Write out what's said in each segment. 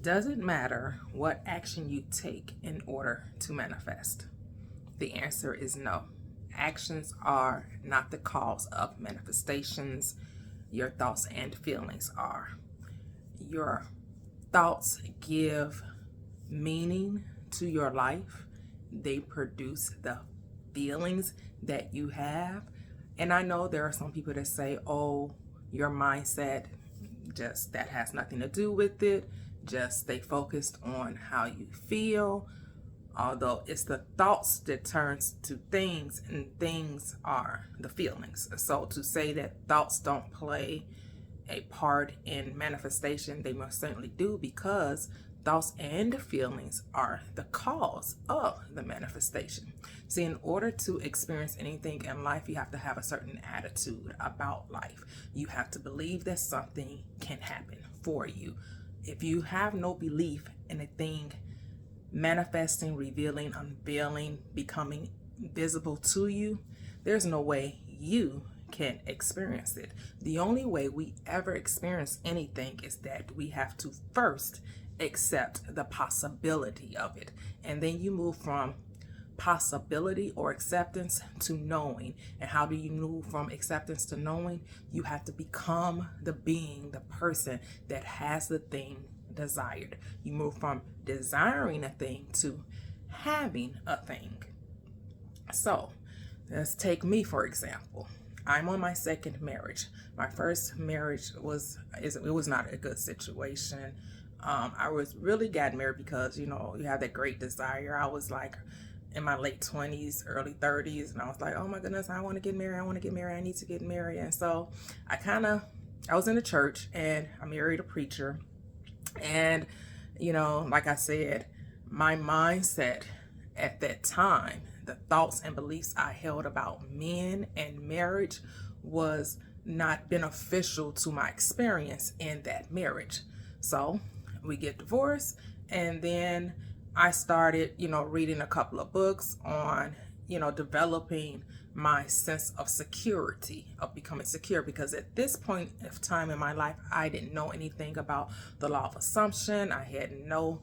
Does it matter what action you take in order to manifest? The answer is no. Actions are not the cause of manifestations. Your thoughts and feelings are. Your thoughts give meaning to your life, they produce the feelings that you have. And I know there are some people that say, oh, your mindset, just that has nothing to do with it. Just stay focused on how you feel. Although it's the thoughts that turns to things, and things are the feelings. So to say that thoughts don't play a part in manifestation, they most certainly do, because thoughts and feelings are the cause of the manifestation. See, in order to experience anything in life, you have to have a certain attitude about life. You have to believe that something can happen for you. If you have no belief in a thing manifesting, revealing, unveiling, becoming visible to you, there's no way you can experience it. The only way we ever experience anything is that we have to first accept the possibility of it. And then you move from possibility or acceptance to knowing. And how do you move from acceptance to knowing? You have to become the being, the person that has the thing desired. You move from desiring a thing to having a thing. So let's take me for example. I'm on my second marriage. My first marriage was not a good situation. I was really got married because you have that great desire. I was like in my late 20s, early 30s, and I was like, oh my goodness, I want to get married. I want to get married. I need to get married. And so I was in the church and I married a preacher. And like I said, my mindset at that time, the thoughts and beliefs I held about men and marriage was not beneficial to my experience in that marriage. So we get divorced, and then I started, reading a couple of books on, developing my sense of security, of becoming secure, because at this point of time in my life, I didn't know anything about the law of assumption. I had no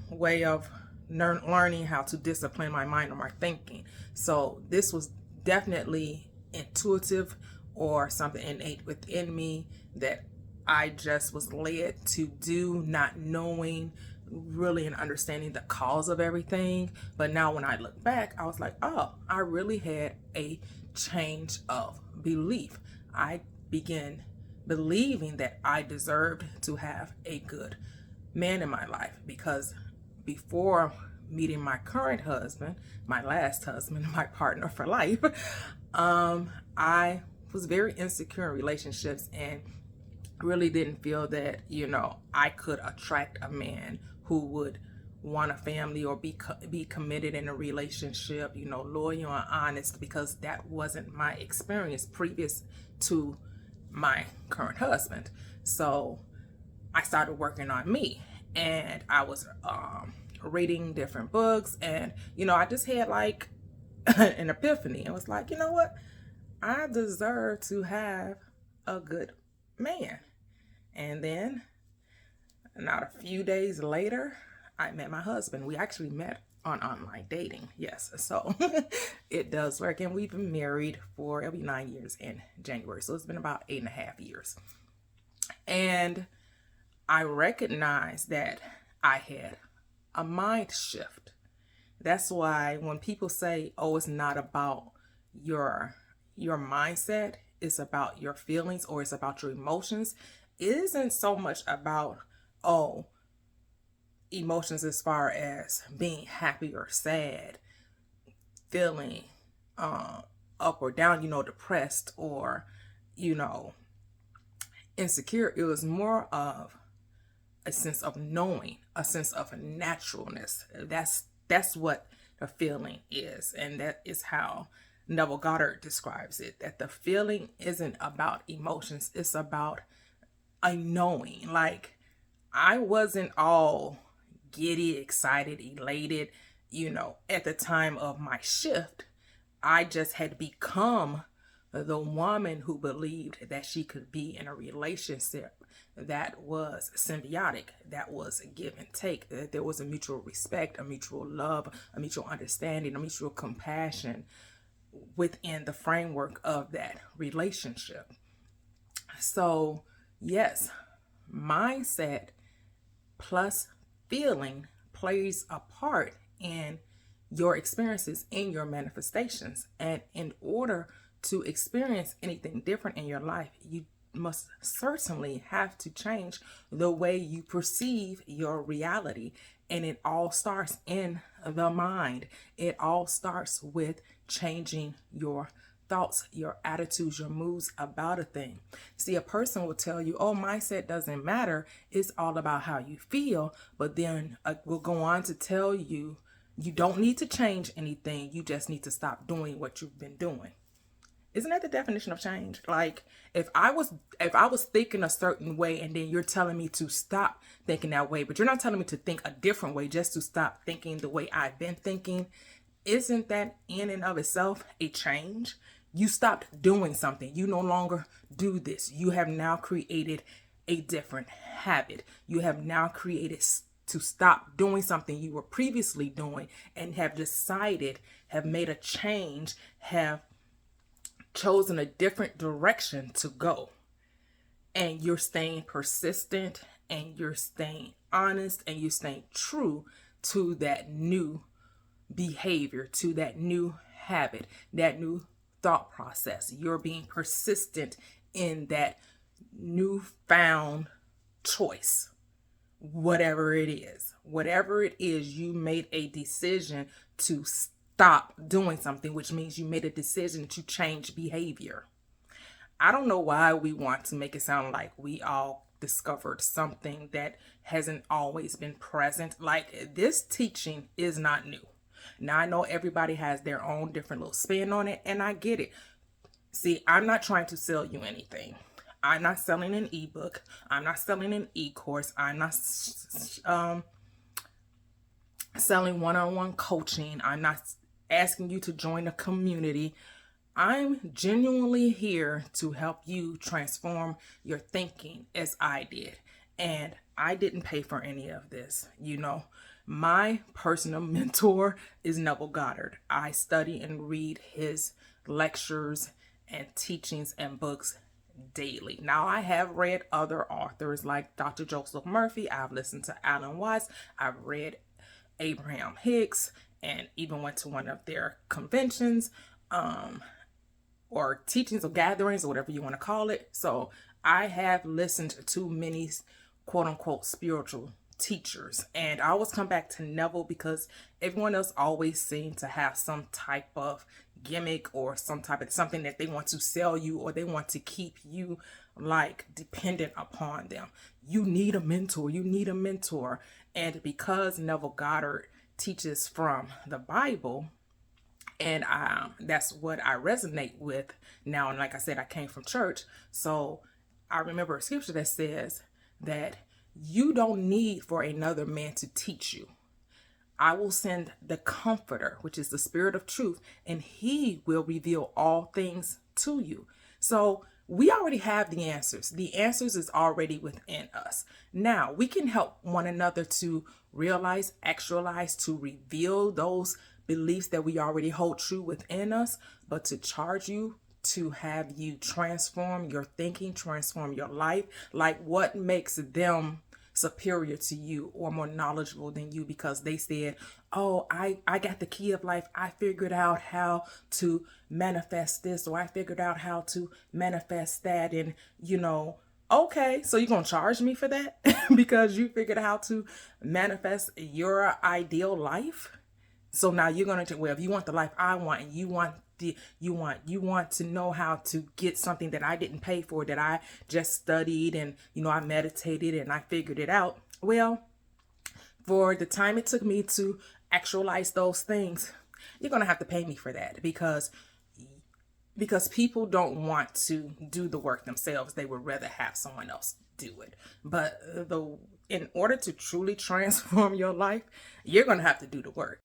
way of learning how to discipline my mind or my thinking. So this was definitely intuitive, or something innate within me that I just was led to do, not knowing really and understanding the cause of everything. But now when I look back, I was like, oh, I really had a change of belief. I began believing that I deserved to have a good man in my life, because before meeting my current husband, my last husband, my partner for life, I was very insecure in relationships and really didn't feel that, I could attract a man who would want a family or be committed in a relationship, loyal and honest, because that wasn't my experience previous to my current husband. So I started working on me, and I was reading different books, and I just had like an epiphany. I was like, you know what? I deserve to have a good man. And then, not a few days later, I met my husband. We actually met on online dating. Yes, so it does work. And we've been married for, it'll be 9 years in January. So it's been about 8.5 years. And I recognized that I had a mind shift. That's why when people say, oh, it's not about your mindset, it's about your feelings, or it's about your emotions, it isn't so much about, oh, emotions as far as being happy or sad, feeling up or down, depressed or, insecure. It was more of a sense of knowing, a sense of naturalness. That's what the feeling is. And that is how Neville Goddard describes it, that the feeling isn't about emotions, it's about a knowing. Like, I wasn't all giddy, excited, elated, at the time of my shift. I just had become the woman who believed that she could be in a relationship that was symbiotic, that was a give and take, that there was a mutual respect, a mutual love, a mutual understanding, a mutual compassion within the framework of that relationship. So, yes, mindset plus feeling plays a part in your experiences, in your manifestations. And in order to experience anything different in your life, you must certainly have to change the way you perceive your reality. And it all starts in the mind. It all starts with changing your thoughts, your attitudes, your moods about a thing. See, a person will tell you, oh, mindset doesn't matter. It's all about how you feel. But then will go on to tell you, you don't need to change anything. You just need to stop doing what you've been doing. Isn't that the definition of change? Like, if I was thinking a certain way and then you're telling me to stop thinking that way, but you're not telling me to think a different way, just to stop thinking the way I've been thinking, isn't that in and of itself a change? You stopped doing something. You no longer do this. You have now created a different habit. You have now created to stop doing something you were previously doing and have decided, have made a change, have chosen a different direction to go. And you're staying persistent, and you're staying honest, and you're staying true to that new behavior, to that new habit, that new thought process. You're being persistent in that newfound choice. Whatever it is, you made a decision to stop doing something, which means you made a decision to change behavior. I don't know why we want to make it sound like we all discovered something that hasn't always been present. Like, this teaching is not new. Now, I know everybody has their own different little spin on it, and I get it. See, I'm not trying to sell you anything. I'm not selling an ebook. I'm not selling an e-course. I'm not selling one-on-one coaching. I'm not asking you to join a community. I'm genuinely here to help you transform your thinking as I did. And I didn't pay for any of this. You know, my personal mentor is Neville Goddard. I study and read his lectures and teachings and books daily. Now, I have read other authors like Dr. Joseph Murphy. I've listened to Alan Watts. I've read Abraham Hicks, and even went to one of their conventions, or teachings or gatherings, or whatever you want to call it. So I have listened to many quote unquote spiritual teachers, and I always come back to Neville because everyone else always seems to have some type of gimmick or some type of something that they want to sell you, or they want to keep you like dependent upon them. You need a mentor. And because Neville Goddard teaches from the Bible, and that's what I resonate with now. And like I said, I came from church, so I remember a scripture that says that you don't need for another man to teach you. I will send the Comforter, which is the Spirit of truth, and he will reveal all things to you. So we already have the answers. The answers is already within us. Now we can help one another to realize, actualize, to reveal those beliefs that we already hold true within us, but to charge you to have you transform your thinking, transform your life. Like, what makes them superior to you or more knowledgeable than you because they said, oh, I got the key of life. I figured out how to manifest this, or I figured out how to manifest that. And, you know, okay, so you're going to charge me for that because you figured out how to manifest your ideal life? So now you're going to, well, if you want the life I want, and you want to know how to get something that I didn't pay for, that I just studied and, you know, I meditated and I figured it out. Well, for the time it took me to actualize those things, you're going to have to pay me for that because people don't want to do the work themselves. They would rather have someone else do it. But in order to truly transform your life, you're going to have to do the work.